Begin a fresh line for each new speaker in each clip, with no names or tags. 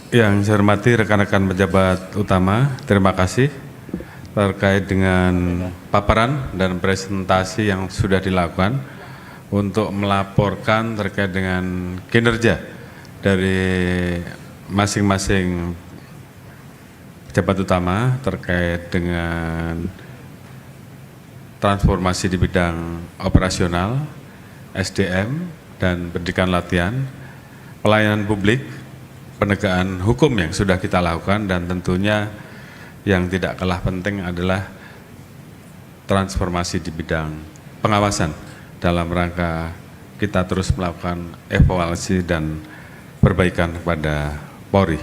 Yang saya hormati rekan-rekan pejabat utama, terima kasih terkait dengan paparan dan presentasi yang sudah dilakukan untuk melaporkan terkait dengan kinerja dari masing-masing pejabat utama terkait dengan transformasi di bidang operasional, SDM, dan pendidikan latihan, pelayanan publik, penegakan hukum yang sudah kita lakukan, dan tentunya yang tidak kalah penting adalah transformasi di bidang pengawasan dalam rangka kita terus melakukan evaluasi dan perbaikan kepada Polri.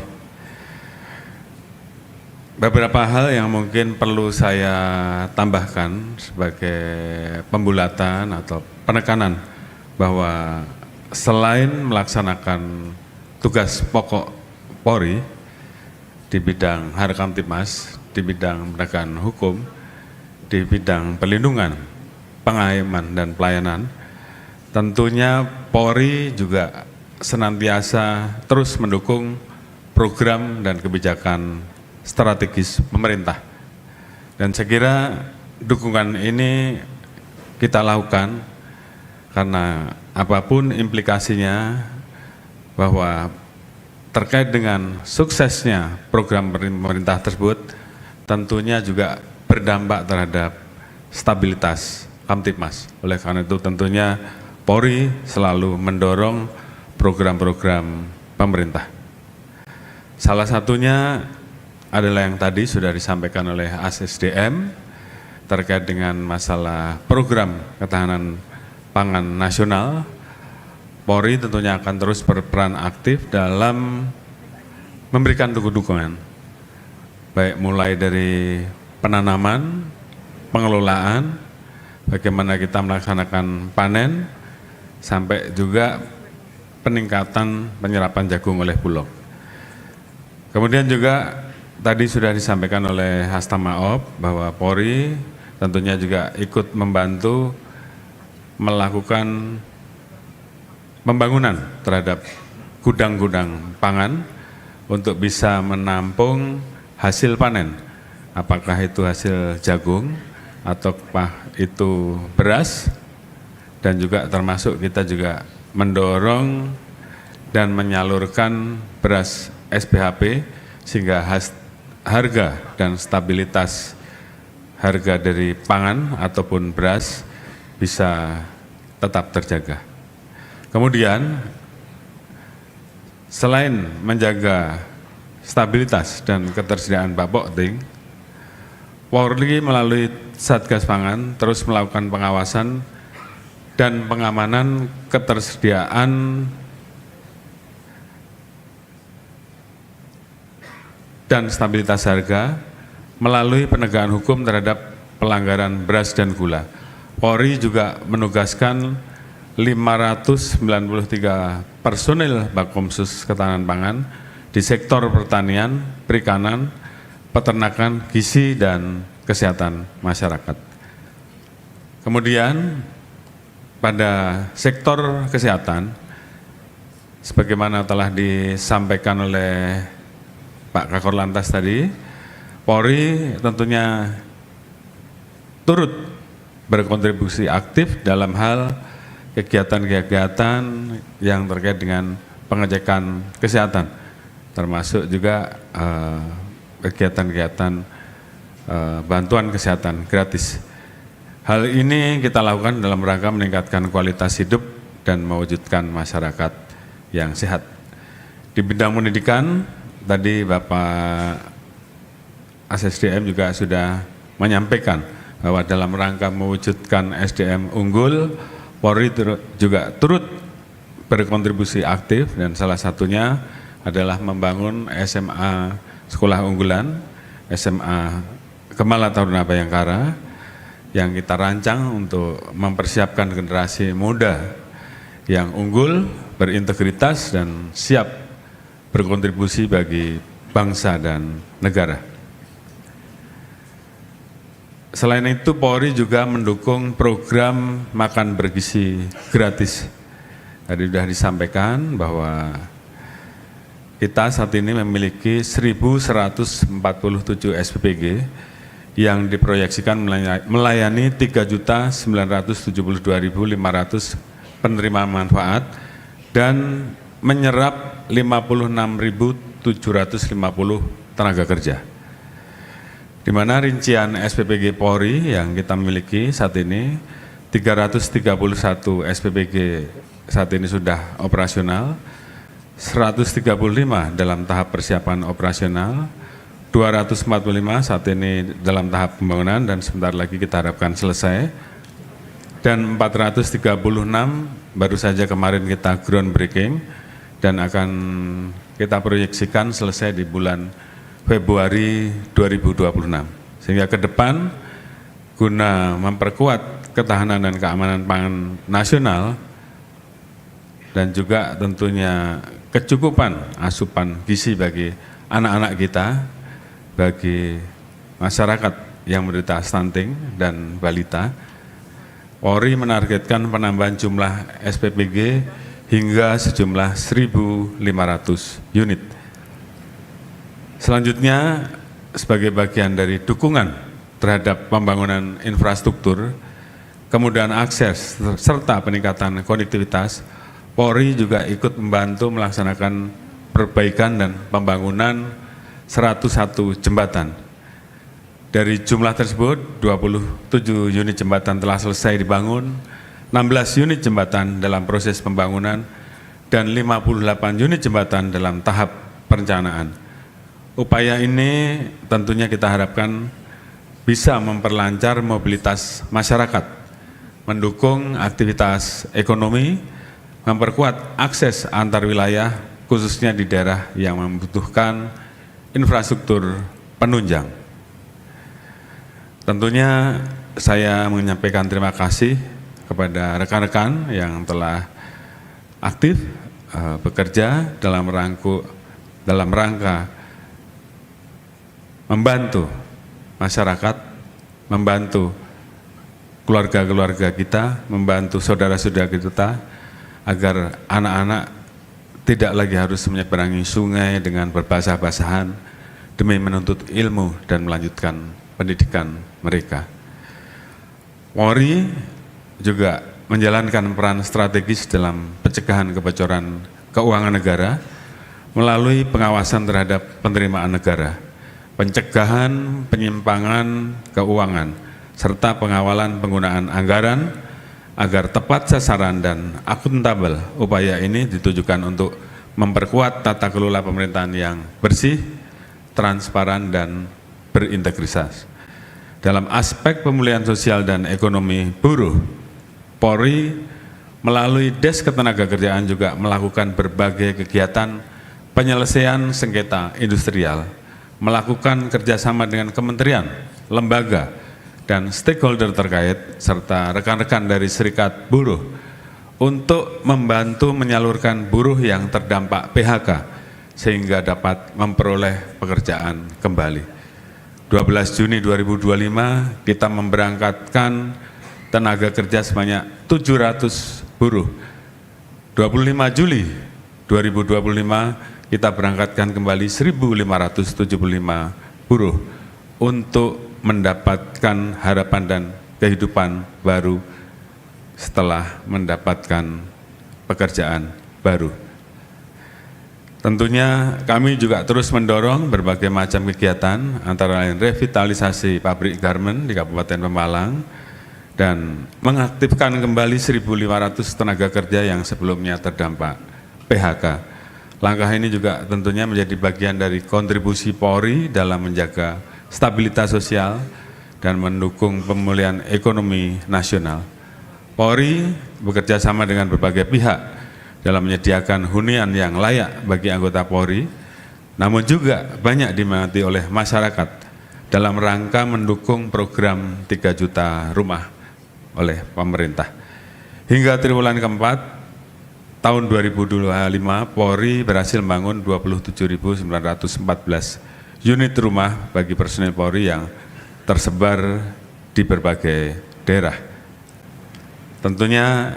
Beberapa hal yang mungkin perlu saya tambahkan sebagai pembulatan atau penekanan bahwa selain melaksanakan tugas pokok Polri di bidang Harkamtibmas, di bidang penegakan hukum, di bidang perlindungan, pengayuman, dan pelayanan, tentunya Polri juga senantiasa terus mendukung program dan kebijakan strategis pemerintah. Dan saya kira dukungan ini kita lakukan karena apapun implikasinya, bahwa terkait dengan suksesnya program pemerintah tersebut tentunya juga berdampak terhadap stabilitas Kamtibmas. Oleh karena itu tentunya Polri selalu mendorong program-program pemerintah. Salah satunya adalah yang tadi sudah disampaikan oleh ASSDM terkait dengan masalah program ketahanan pangan nasional. Polri tentunya akan terus berperan aktif dalam memberikan dukungan, baik mulai dari penanaman, pengelolaan, bagaimana kita melaksanakan panen, sampai juga peningkatan penyerapan jagung oleh Bulog. Kemudian juga tadi sudah disampaikan oleh Hastamaop bahwa Polri tentunya juga ikut membantu melakukan pembangunan terhadap gudang-gudang pangan untuk bisa menampung hasil panen, apakah itu hasil jagung ataukah itu beras, dan juga termasuk kita juga mendorong dan menyalurkan beras SPHP sehingga harga dan stabilitas harga dari pangan ataupun beras bisa tetap terjaga. Kemudian selain menjaga stabilitas dan ketersediaan bahan penting, Polri melalui Satgas Pangan terus melakukan pengawasan dan pengamanan ketersediaan dan stabilitas harga melalui penegakan hukum terhadap pelanggaran beras dan gula. Polri juga menugaskan 593 personil Bakomsus Ketahanan Pangan di sektor pertanian, perikanan, peternakan, gizi, dan kesehatan masyarakat. Kemudian pada sektor kesehatan, sebagaimana telah disampaikan oleh Pak Kakor Lantas tadi, Polri tentunya turut berkontribusi aktif dalam hal kegiatan-kegiatan yang terkait dengan pengecekan kesehatan, termasuk juga kegiatan-kegiatan bantuan kesehatan gratis. Hal ini kita lakukan dalam rangka meningkatkan kualitas hidup dan mewujudkan masyarakat yang sehat. Di bidang pendidikan, tadi Bapak ASSDM juga sudah menyampaikan bahwa dalam rangka mewujudkan SDM unggul, Polri juga turut berkontribusi aktif, dan salah satunya adalah membangun SMA Sekolah Unggulan, SMA Kemala Taruna Bayangkara, yang kita rancang untuk mempersiapkan generasi muda yang unggul, berintegritas, dan siap berkontribusi bagi bangsa dan negara. Selain itu, Polri juga mendukung program makan bergizi gratis. Tadi sudah disampaikan bahwa kita saat ini memiliki 1.147 SPPG yang diproyeksikan melayani 3.972.500 penerima manfaat dan menyerap 56.750 tenaga kerja. Di mana rincian SPPG Polri yang kita miliki saat ini 331 SPPG saat ini sudah operasional, 135 dalam tahap persiapan operasional, 245 saat ini dalam tahap pembangunan dan sebentar lagi kita harapkan selesai, dan 436 baru saja kemarin kita groundbreaking dan akan kita proyeksikan selesai di bulan Februari 2026. Sehingga ke depan guna memperkuat ketahanan dan keamanan pangan nasional dan juga tentunya kecukupan asupan gizi bagi anak-anak kita, bagi masyarakat yang menderita stunting dan balita, Polri menargetkan penambahan jumlah SPPG hingga sejumlah 1.500 unit. Selanjutnya, sebagai bagian dari dukungan terhadap pembangunan infrastruktur, kemudahan akses, serta peningkatan konektivitas, Polri juga ikut membantu melaksanakan perbaikan dan pembangunan 101 jembatan. Dari jumlah tersebut, 27 unit jembatan telah selesai dibangun, 16 unit jembatan dalam proses pembangunan, dan 58 unit jembatan dalam tahap perencanaan. Upaya ini tentunya kita harapkan bisa memperlancar mobilitas masyarakat, mendukung aktivitas ekonomi, memperkuat akses antar wilayah, khususnya di daerah yang membutuhkan infrastruktur penunjang. Tentunya saya menyampaikan terima kasih kepada rekan-rekan yang telah aktif bekerja dalam rangka membantu masyarakat, membantu keluarga-keluarga kita, membantu saudara-saudara kita, agar anak-anak tidak lagi harus menyeberangi sungai dengan berbasah-basahan demi menuntut ilmu dan melanjutkan pendidikan mereka. Polri juga menjalankan peran strategis dalam pencegahan kebocoran keuangan negara melalui pengawasan terhadap penerimaan negara, pencegahan penyimpangan keuangan, serta pengawalan penggunaan anggaran agar tepat sasaran dan akuntabel. Upaya ini ditujukan untuk memperkuat tata kelola pemerintahan yang bersih, transparan, dan berintegritas. Dalam aspek pemulihan sosial dan ekonomi buruh, Polri melalui Des Ketenagakerjaan juga melakukan berbagai kegiatan penyelesaian sengketa industrial, melakukan kerjasama dengan kementerian, lembaga, dan stakeholder terkait, serta rekan-rekan dari serikat buruh untuk membantu menyalurkan buruh yang terdampak PHK sehingga dapat memperoleh pekerjaan kembali. 12 Juni 2025 kita memberangkatkan tenaga kerja sebanyak 700 buruh. 25 Juli 2025 kita berangkatkan kembali 1.575 buruh untuk mendapatkan harapan dan kehidupan baru setelah mendapatkan pekerjaan baru. Tentunya kami juga terus mendorong berbagai macam kegiatan, antara lain revitalisasi pabrik garmen di Kabupaten Pemalang dan mengaktifkan kembali 1.500 tenaga kerja yang sebelumnya terdampak PHK. Langkah ini juga tentunya menjadi bagian dari kontribusi Polri dalam menjaga stabilitas sosial dan mendukung pemulihan ekonomi nasional. Polri bekerja sama dengan berbagai pihak dalam menyediakan hunian yang layak bagi anggota Polri, namun juga banyak diminati oleh masyarakat dalam rangka mendukung program 3 juta rumah oleh pemerintah. Hingga triwulan keempat tahun 2025, Polri berhasil membangun 27.914 unit rumah bagi personil Polri yang tersebar di berbagai daerah. Tentunya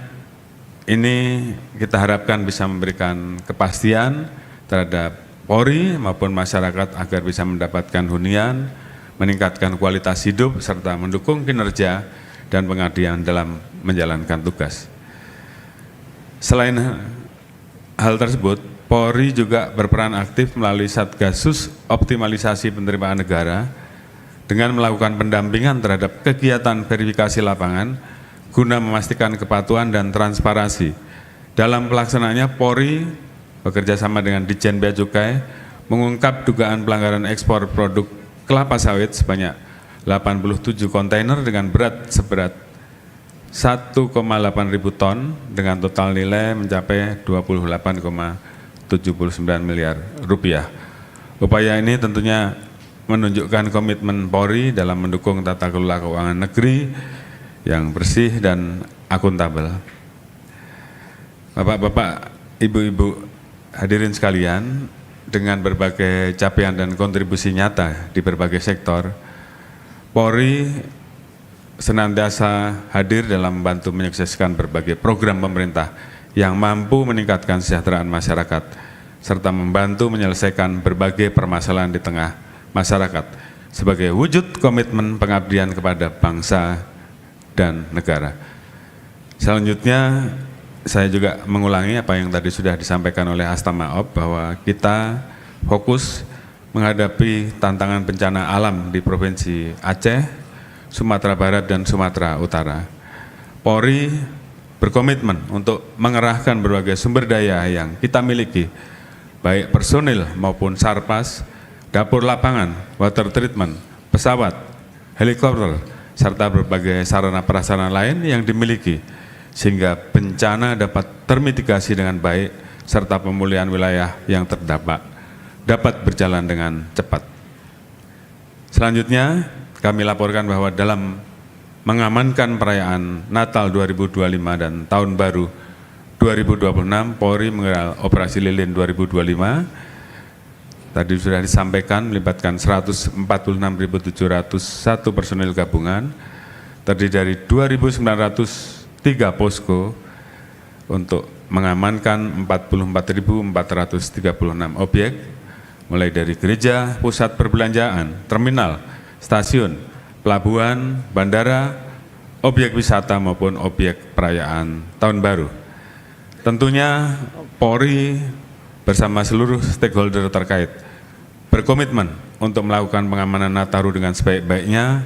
ini kita harapkan bisa memberikan kepastian terhadap Polri maupun masyarakat agar bisa mendapatkan hunian, meningkatkan kualitas hidup, serta mendukung kinerja dan pengabdian dalam menjalankan tugas. Selain hal tersebut, Polri juga berperan aktif melalui Satgasus Optimalisasi Penerimaan Negara dengan melakukan pendampingan terhadap kegiatan verifikasi lapangan guna memastikan kepatuhan dan transparansi. Dalam pelaksanaannya, Polri bekerjasama dengan Ditjen Bea Cukai mengungkap dugaan pelanggaran ekspor produk kelapa sawit sebanyak 87 kontainer dengan seberat 1,8 ribu ton dengan total nilai mencapai 28,79 miliar rupiah. Upaya ini tentunya menunjukkan komitmen Polri dalam mendukung tata kelola keuangan negeri yang bersih dan akuntabel. Bapak-bapak, ibu-ibu hadirin sekalian, dengan berbagai capaian dan kontribusi nyata di berbagai sektor, Polri senantiasa hadir dalam membantu menyukseskan berbagai program pemerintah yang mampu meningkatkan kesejahteraan masyarakat, serta membantu menyelesaikan berbagai permasalahan di tengah masyarakat sebagai wujud komitmen pengabdian kepada bangsa dan negara. Selanjutnya, saya juga mengulangi apa yang tadi sudah disampaikan oleh Astamaop bahwa kita fokus menghadapi tantangan bencana alam di Provinsi Aceh, Sumatera Barat, dan Sumatera Utara. Polri berkomitmen untuk mengerahkan berbagai sumber daya yang kita miliki, baik personil maupun sarpas, dapur lapangan, water treatment, pesawat, helikopter, serta berbagai sarana prasarana lain yang dimiliki, sehingga bencana dapat termitigasi dengan baik, serta pemulihan wilayah yang terdampak dapat berjalan dengan cepat. Selanjutnya, kami laporkan bahwa dalam mengamankan perayaan Natal 2025 dan Tahun Baru 2026, Polri menggelar Operasi Lilin 2025. Tadi sudah disampaikan melibatkan 146.701 personil gabungan, terdiri dari 2.903 posko untuk mengamankan 44.436 objek, mulai dari gereja, pusat perbelanjaan, terminal, stasiun, pelabuhan, bandara, objek wisata maupun objek perayaan Tahun Baru. Tentunya Polri bersama seluruh stakeholder terkait berkomitmen untuk melakukan pengamanan Nataru dengan sebaik-baiknya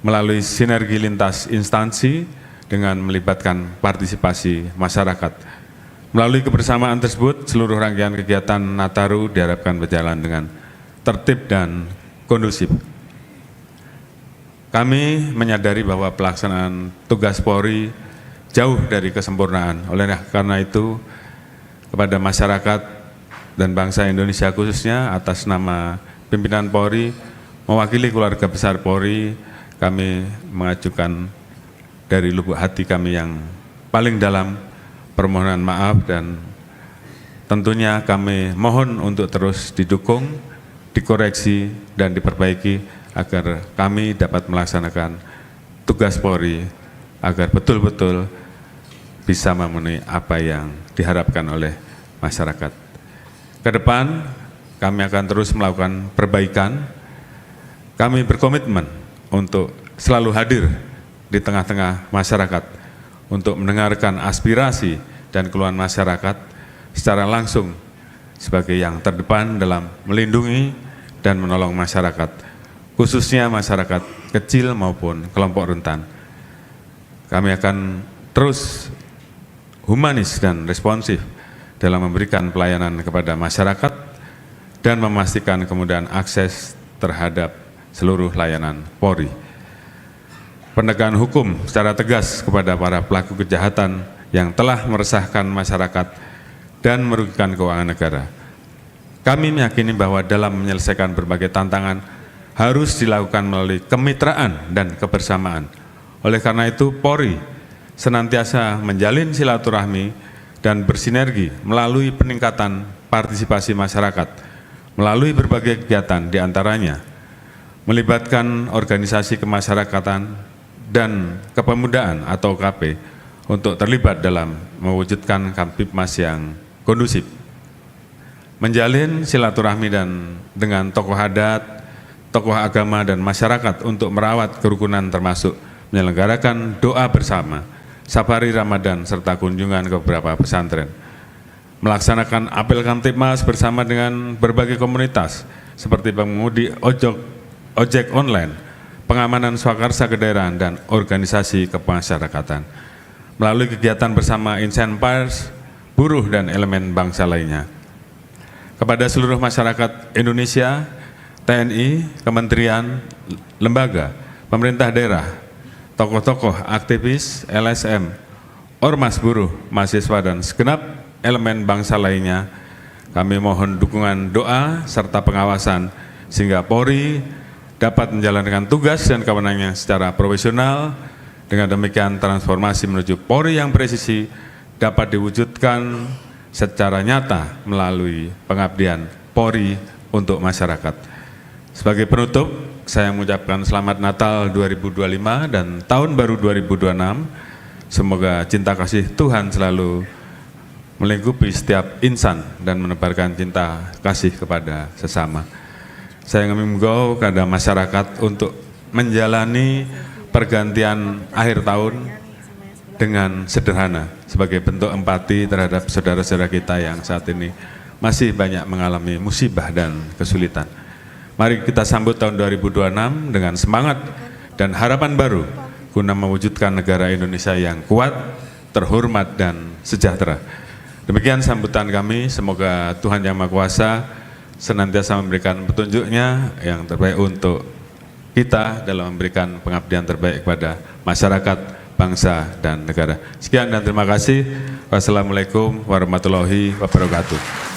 melalui sinergi lintas instansi dengan melibatkan partisipasi masyarakat. Melalui kebersamaan tersebut, seluruh rangkaian kegiatan Nataru diharapkan berjalan dengan tertib dan kondusif. Kami menyadari bahwa pelaksanaan tugas Polri jauh dari kesempurnaan. Oleh karena itu, kepada masyarakat dan bangsa Indonesia khususnya, atas nama pimpinan Polri, mewakili keluarga besar Polri, kami mengajukan dari lubuk hati kami yang paling dalam permohonan maaf, dan tentunya kami mohon untuk terus didukung, dikoreksi, dan diperbaiki agar kami dapat melaksanakan tugas Polri agar betul-betul bisa memenuhi apa yang diharapkan oleh masyarakat. Ke depan kami akan terus melakukan perbaikan. Kami berkomitmen untuk selalu hadir di tengah-tengah masyarakat untuk mendengarkan aspirasi dan keluhan masyarakat secara langsung sebagai yang terdepan dalam melindungi dan menolong masyarakat, khususnya masyarakat kecil maupun kelompok rentan. Kami akan terus humanis dan responsif dalam memberikan pelayanan kepada masyarakat dan memastikan kemudahan akses terhadap seluruh layanan Polri. Penegakan hukum secara tegas kepada para pelaku kejahatan yang telah meresahkan masyarakat dan merugikan keuangan negara. Kami meyakini bahwa dalam menyelesaikan berbagai tantangan harus dilakukan melalui kemitraan dan kebersamaan. Oleh karena itu, Polri senantiasa menjalin silaturahmi dan bersinergi melalui peningkatan partisipasi masyarakat, melalui berbagai kegiatan diantaranya melibatkan organisasi kemasyarakatan dan kepemudaan atau KP untuk terlibat dalam mewujudkan Kamtibmas yang kondusif, menjalin silaturahmi dengan tokoh adat, tokoh agama dan masyarakat untuk merawat kerukunan termasuk menyelenggarakan doa bersama, safari Ramadan serta kunjungan ke beberapa pesantren. Melaksanakan apel Kamtibmas bersama dengan berbagai komunitas seperti pengemudi ojek online, pengamanan swakarsa kedaerahan dan organisasi kemasyarakatan. Melalui kegiatan bersama insan pers, buruh dan elemen bangsa lainnya. Kepada seluruh masyarakat Indonesia, TNI, kementerian, lembaga, pemerintah daerah, tokoh-tokoh, aktivis, LSM, ormas buruh, mahasiswa dan segenap elemen bangsa lainnya, kami mohon dukungan doa serta pengawasan sehingga Polri dapat menjalankan tugas dan kewenangannya secara profesional. Dengan demikian transformasi menuju Polri yang presisi dapat diwujudkan secara nyata melalui pengabdian Polri untuk masyarakat. Sebagai penutup, saya mengucapkan selamat Natal 2025 dan Tahun Baru 2026. Semoga cinta kasih Tuhan selalu melingkupi setiap insan dan menebarkan cinta kasih kepada sesama. Saya ingin mengimbau kepada masyarakat untuk menjalani pergantian akhir tahun dengan sederhana sebagai bentuk empati terhadap saudara-saudara kita yang saat ini masih banyak mengalami musibah dan kesulitan. Mari kita sambut tahun 2026 dengan semangat dan harapan baru guna mewujudkan negara Indonesia yang kuat, terhormat dan sejahtera. Demikian sambutan kami, semoga Tuhan Yang Maha Kuasa senantiasa memberikan petunjuknya yang terbaik untuk kita dalam memberikan pengabdian terbaik kepada masyarakat, bangsa, dan negara. Sekian dan terima kasih. Wassalamualaikum warahmatullahi wabarakatuh.